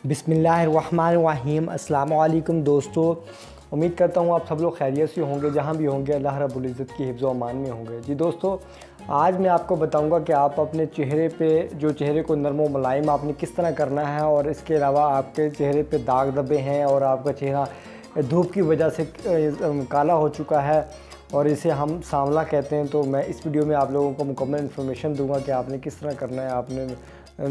बिस्मिल्लाहिर्रहमानिर्रहीम। अस्सलाम वालेकुम दोस्तों, उम्मीद करता हूँ आप सब लोग खैरियत से होंगे, जहाँ भी होंगे अल्लाह रब्बुल इज़्ज़त की हिफ्ज़ व अमान में होंगे। जी दोस्तों, आज मैं आपको बताऊँगा कि आप अपने चेहरे पे जो चेहरे को नरम व मुलायम आपने किस तरह करना है, और इसके अलावा आपके चेहरे पे दाग धब्बे हैं और आपका चेहरा धूप की वजह से काला हो चुका है और इसे हम सांवला कहते हैं। तो मैं इस वीडियो में आप लोगों को मुकम्मल इन्फॉर्मेशन दूंगा कि आपने किस तरह करना है। आपने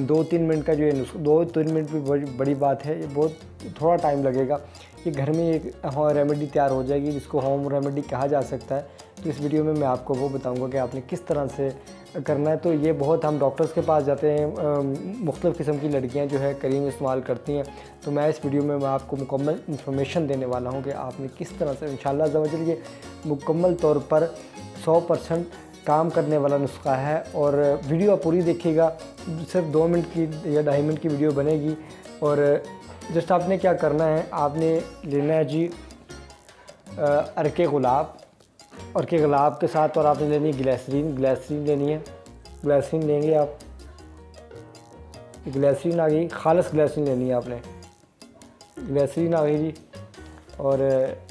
2-3 मिनट का जो ये 2-3 मिनट भी बड़ी बात है, ये बहुत थोड़ा टाइम लगेगा। ये घर में एक रेमेडी तैयार हो जाएगी जिसको होम रेमेडी कहा जा सकता है। तो इस वीडियो में मैं आपको वो बताऊंगा कि आपने किस तरह से करना है। तो ये बहुत हम डॉक्टर्स के पास जाते हैं, मुख्तलिफ़ किस्म की लड़कियां जो है क्रीम इस्तेमाल करती हैं। तो मैं इस वीडियो में मैं आपको मुकम्मल इन्फॉर्मेशन देने वाला हूं कि आपने किस तरह से इंशाअल्लाह ज़वजल ये मुकम्मल तौर पर 100% काम करने वाला नुस्खा है। और वीडियो आप पूरी देखिएगा, सिर्फ 2 मिनट की या 2.5 मिनट की वीडियो बनेगी। और जस्ट आपने क्या करना है, आपने लेना है जी अरके गुलाब, अरके गुलाब के साथ और आपने लेनी है ग्लिसरीन लेनी है। ग्लिसरीन लेंगे आप, ग्लिसरीन आ गई, खालिस ग्लिसरीन लेनी है आपने। ग्लिसरीन आ गई जी, और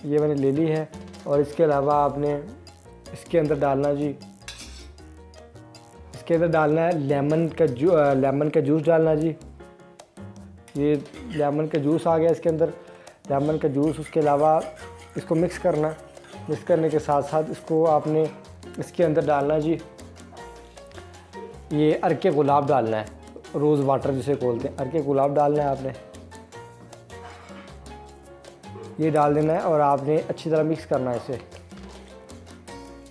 ये मैंने ले ली है। और इसके अलावा आपने इसके अंदर डालना जी, इसके अंदर डालना है लेमन का जूस डालना जी। ये लेमन का जूस आ गया इसके अंदर, लेमन का जूस। उसके अलावा इसको मिक्स करना, मिक्स करने के साथ साथ इसको आपने इसके अंदर डालना जी, ये अरके गुलाब डालना है, रोज़ वाटर जिसे बोलते हैं, अरके गुलाब डालना है आपने। ये डाल देना है और आपने अच्छी तरह मिक्स करना है इसे।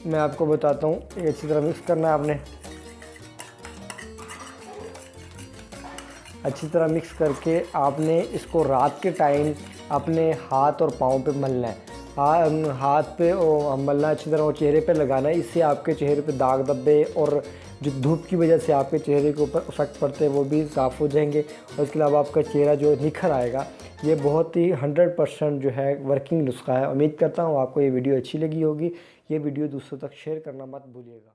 मैं आपको बताता हूँ, ये अच्छी तरह मिक्स करना है आपने। अच्छी तरह मिक्स करके आपने इसको रात के टाइम अपने हाथ और पाँव पे मलना है। हाथ पे मलना, अच्छी तरह वो चेहरे पे लगाना है। इससे आपके चेहरे पे दाग धब्बे और जो धूप की वजह से आपके चेहरे के ऊपर इफ़ेक्ट पड़ते हैं वो भी साफ़ हो जाएंगे। और इसके अलावा आपका चेहरा जो निखर आएगा। ये बहुत ही 100% जो है वर्किंग नुस्खा है। उम्मीद करता हूँ आपको ये वीडियो अच्छी लगी होगी। ये वीडियो दूसरों तक शेयर करना मत भूलिएगा।